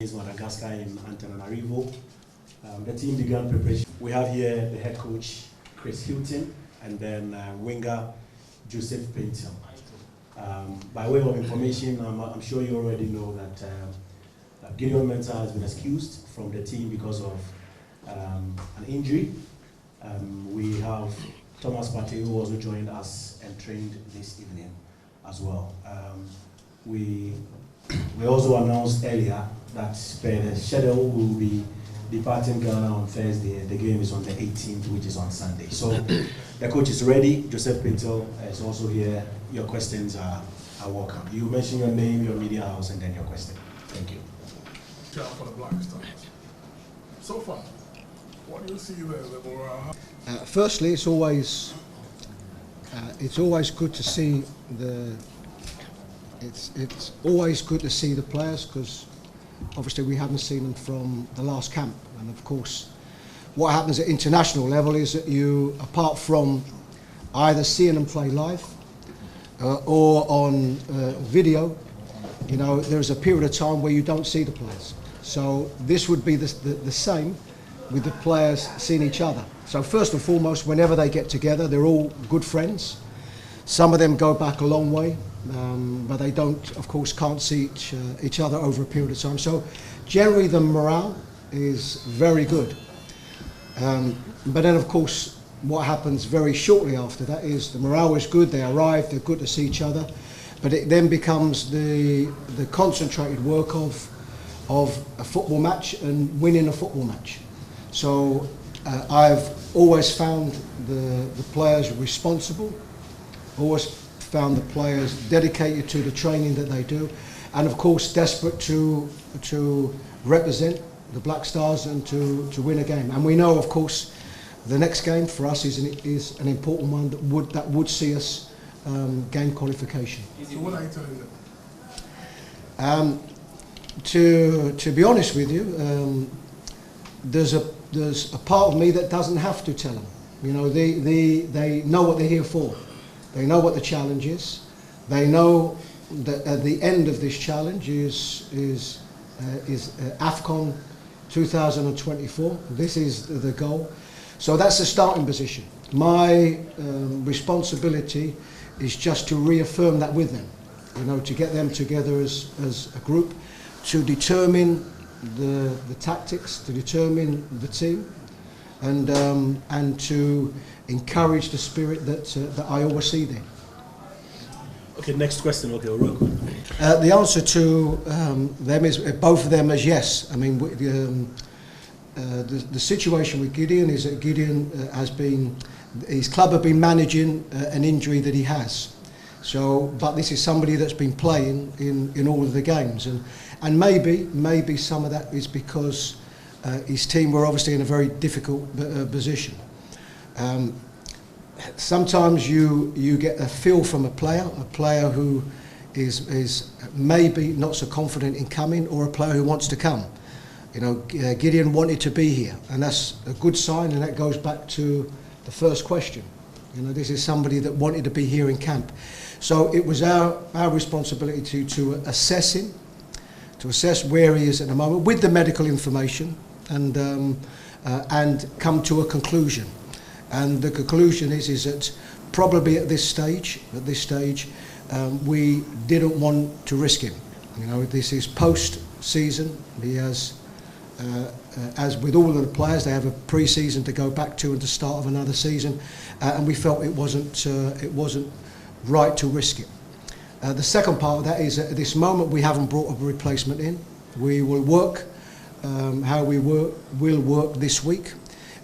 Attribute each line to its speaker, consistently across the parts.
Speaker 1: Madagascar in Antananarivo. The team began preparation. We have here the head coach, Hughton, and then winger, Joseph Pintel. By way of information, I'm sure you already know that Gideon Mensah has been excused from the team because of an injury. We have Thomas Partey, who also joined us and trained this evening as well. We also announced earlier that per the schedule we will be departing Ghana on Thursday. The game is on the 18th, which is on Sunday. So the coach is ready. Joseph Pintel is also here. Your questions are welcome. You mention your name, your media house, and then your question. Thank you.
Speaker 2: For the Black Stars. So far, what do you see there, the morale?
Speaker 3: Firstly, it's always good to see the. It's always good to see the players, because obviously we haven't seen them from the last camp, and of course what happens at international level is that you, apart from either seeing them play live or on video, you know, there's a period of time where you don't see the players. So this would be the same with the players seeing each other. So first and foremost, whenever they get together, they're all good friends. Some of them go back a long way, but they don't, of course, can't see each other over a period of time. So generally the morale is very good. But then, of course, what happens very shortly after that is the morale is good, they arrive, they're good to see each other, but it then becomes the concentrated work of a football match and winning a football match. So I've always found the players responsible, always found the players dedicated to the training that they do, and of course desperate to represent the Black Stars and to win a game. And we know, of course, the next game for us is an important one that would see us gain qualification.
Speaker 2: So what are you telling them?
Speaker 3: To be honest with you, there's a part of me that doesn't have to tell them. You know, they know what they're here for. They know what the challenge is. They know that at the end of this challenge is Afcon 2024. This is the goal. So that's the starting position. My responsibility is just to reaffirm that with them. You know, to get them together as a group, to determine the tactics, to determine the team, and to encourage the spirit that I always see there.
Speaker 1: Okay, next question. Okay, real quick.
Speaker 3: The answer to them is both of them is yes. I mean, the situation with Gideon is that Gideon his club have been managing an injury that he has. So, but this is somebody that's been playing in all of the games, and maybe some of that is because his team were obviously in a very difficult position. Sometimes you get a feel from a player who is maybe not so confident in coming, or a player who wants to come. You know, Gideon wanted to be here, and that's a good sign, and that goes back to the first question. You know, this is somebody that wanted to be here in camp. So it was our responsibility to assess him, to assess where he is at the moment with the medical information, and come to a conclusion. And the conclusion is that probably at this stage, we didn't want to risk him. You know, this is post-season. He has, as with all of the players, they have a pre-season to go back to and the start of another season, and we felt it wasn't right to risk it. The second part of that is that at this moment we haven't brought a replacement in. We will work how we will work this week.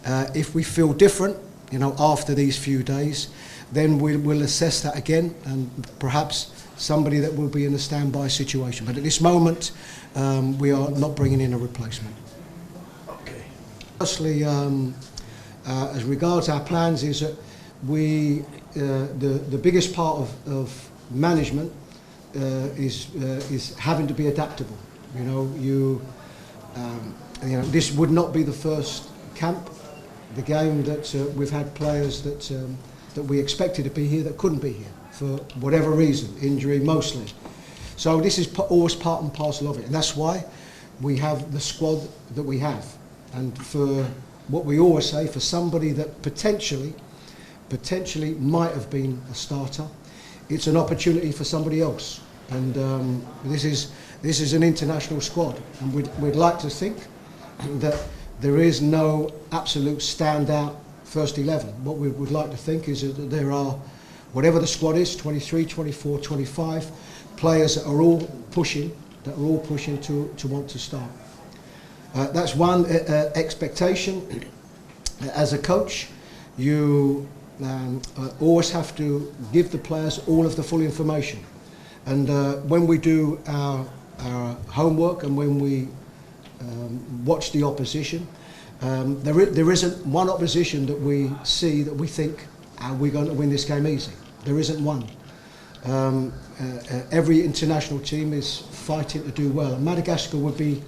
Speaker 3: If we feel different, you know, after these few days, then we'll assess that again, and perhaps somebody that will be in a standby situation. But at this moment, we are not bringing in a replacement.
Speaker 1: Okay.
Speaker 3: Firstly, as regards our plans, is that the biggest part of management is having to be adaptable. You know, this would not be the first camp, the game that we've had players that we expected to be here that couldn't be here for whatever reason, injury mostly. So this is always part and parcel of it, and that's why we have the squad that we have. And for what we always say, for somebody that potentially might have been a starter, it's an opportunity for somebody else. And this is an international squad, and we'd like to think that there is no absolute standout first 11. What we would like to think is that there are, whatever the squad is, 23, 24, 25 players that are all pushing to want to start. That's one expectation. As a coach, you always have to give the players all of the full information. And when we do our homework and when we watch the opposition, there isn't one opposition that we see that we think we're going to win this game easy. There isn't one. Every international team is fighting to do well, and Madagascar would be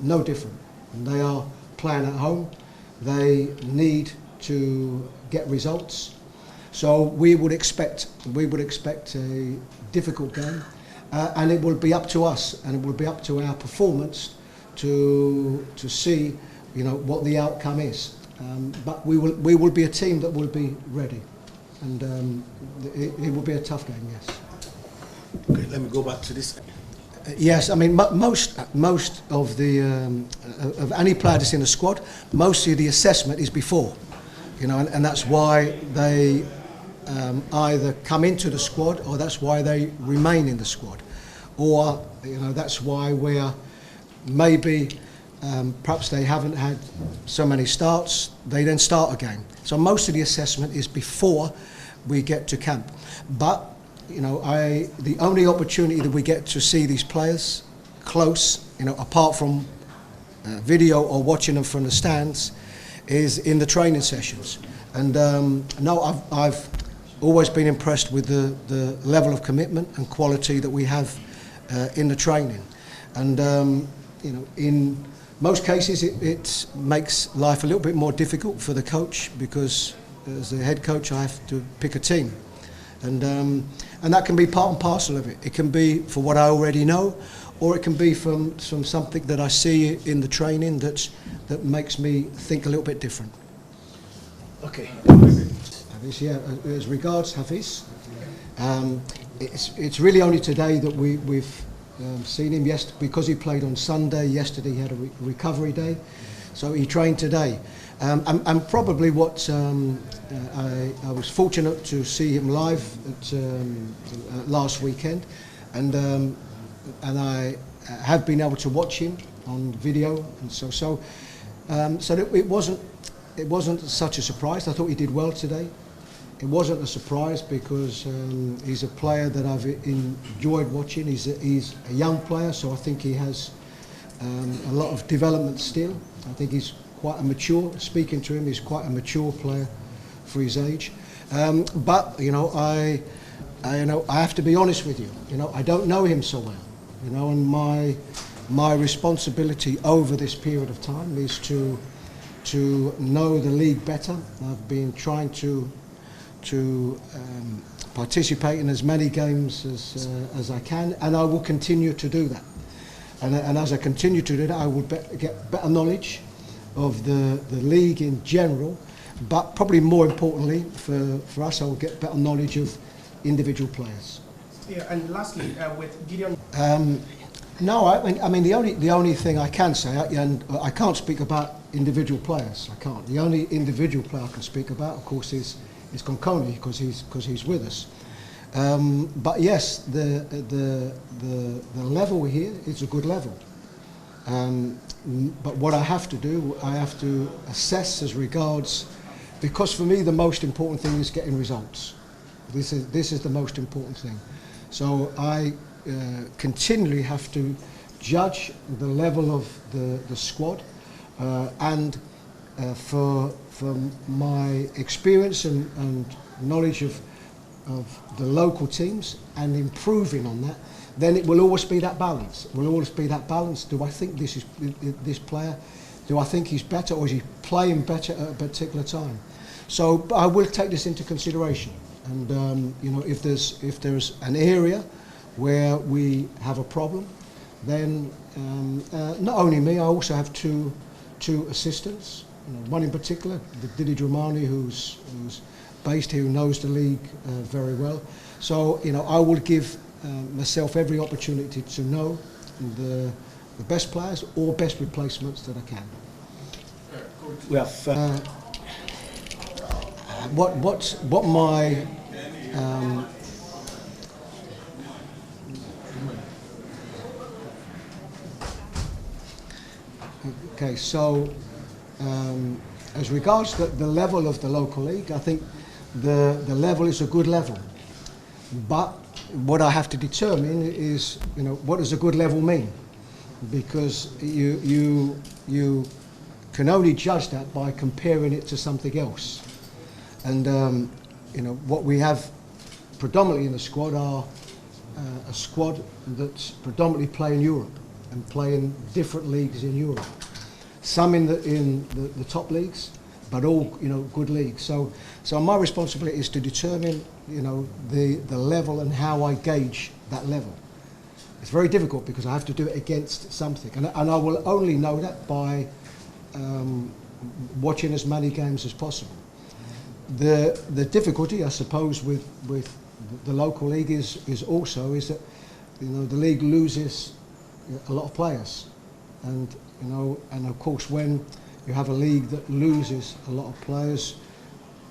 Speaker 3: no different. And they are playing at home. They need to get results. So we would expect a difficult game, and it will be up to us, and it will be up to our performance to see, what the outcome is. But we will be a team that will be ready, and it will be a tough game. Yes.
Speaker 1: Okay, let me go back to this.
Speaker 3: Yes, I mean most of the of any player that's in the squad, mostly the assessment is before, and that's why they either come into the squad, or that's why they remain in the squad, or that's why we're maybe perhaps they haven't had so many starts, they then start again. So most of the assessment is before we get to camp, but the only opportunity that we get to see these players close, apart from video or watching them from the stands, is in the training sessions. And I've always been impressed with the level of commitment and quality that we have in the training. And in most cases it makes life a little bit more difficult for the coach, because as the head coach I have to pick a team. And that can be part and parcel of it. It can be for what I already know, or it can be from something that I see in the training that makes me think a little bit different.
Speaker 1: Okay.
Speaker 3: Hafiz, yeah. As regards Hafiz, it's really only today that we've seen him. Yes, because he played on Sunday. Yesterday he had a recovery day, so he trained today. And probably what I was fortunate to see him live at last weekend, and I have been able to watch him on video, and so it wasn't such a surprise. I thought he did well today. It wasn't a surprise because he's a player that I've enjoyed watching. He's a young player, so I think he has a lot of development still. I think he's quite a mature, speaking to him, he's quite a mature player for his age. But I have to be honest with you. I don't know him so well. And my responsibility over this period of time is to know the league better. I've been trying to participate in as many games as I can, and I will continue to do that. And as I continue to do that, I will get better knowledge of the league in general, but probably more importantly for us, I will get better knowledge of individual players.
Speaker 4: Yeah, and lastly, with Gideon.
Speaker 3: No, I mean the only thing I can say, and I can't speak about individual players. I can't. The only individual player I can speak about, of course, is Konkoni, because he's with us. But yes, the level here is a good level. But what I have to do, I have to assess as regards, because for me the most important thing is getting results. This is the most important thing. So I continually have to judge the level of the squad, and from my experience and knowledge of the local teams and improving on that, then it will always be that balance. It will always be that balance. Do I think this player, do I think he's better, or is he playing better at a particular time? So I will take this into consideration. And if there's an area where we have a problem, then not only me, I also have two assistants. One in particular, the Didi Dramani, who's based here, who knows the league very well. So I will give myself every opportunity to know the best players or best replacements that I can.
Speaker 1: We have
Speaker 3: what my okay, so as regards the level of the local league, I think the level is a good level. But what I have to determine is, what does a good level mean? Because you can only judge that by comparing it to something else. And what we have predominantly in the squad are a squad that's predominantly play in Europe and play in different leagues in Europe. Some in the top leagues, but all good leagues. So my responsibility is to determine the level and how I gauge that level. It's very difficult because I have to do it against something, and I will only know that by watching as many games as possible. The difficulty, I suppose, with the local league is that the league loses a lot of players, and of course when you have a league that loses a lot of players,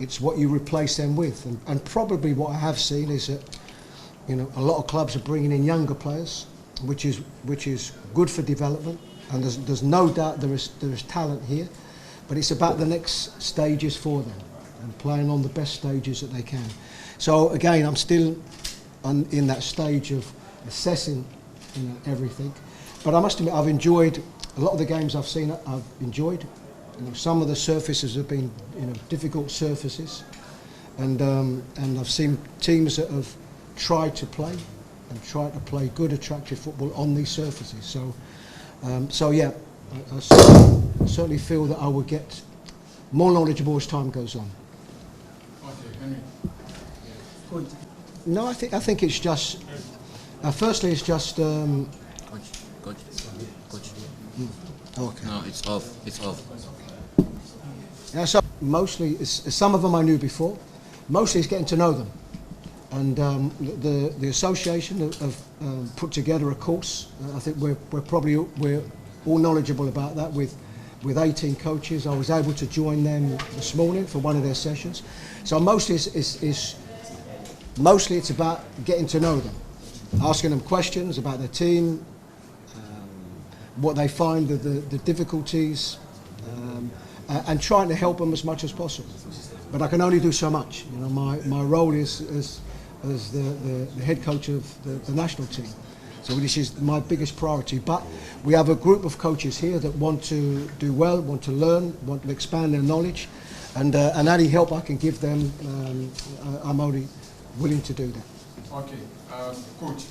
Speaker 3: it's what you replace them with, and probably what I have seen is that a lot of clubs are bringing in younger players, which is good for development, and there's no doubt there is talent here, but it's about the next stages for them and playing on the best stages that they can. So again, I'm still in that stage of assessing everything, but I must admit I've enjoyed a lot of the games I've seen. I've enjoyed. Some of the surfaces have been difficult surfaces, and I've seen teams that have tried to play good, attractive football on these surfaces. So yeah, I certainly feel that I will get more knowledgeable as time goes on.
Speaker 2: Okay, Henry.
Speaker 3: No, I think it's just. Firstly, it's just.
Speaker 5: Coach.
Speaker 3: Okay.
Speaker 5: No, it's off. It's off.
Speaker 3: Yeah, so mostly, some of them I knew before. Mostly, it's getting to know them, and the association have put together a course. I think we're all knowledgeable about that. With 18 coaches, I was able to join them this morning for one of their sessions. So mostly it's about getting to know them, asking them questions about their team, what they find the difficulties, and trying to help them as much as possible. But I can only do so much. My role is as the head coach of the national team. So this is my biggest priority. But we have a group of coaches here that want to do well, want to learn, want to expand their knowledge, and any help I can give them, I'm only willing to do that.
Speaker 2: Okay, Coach.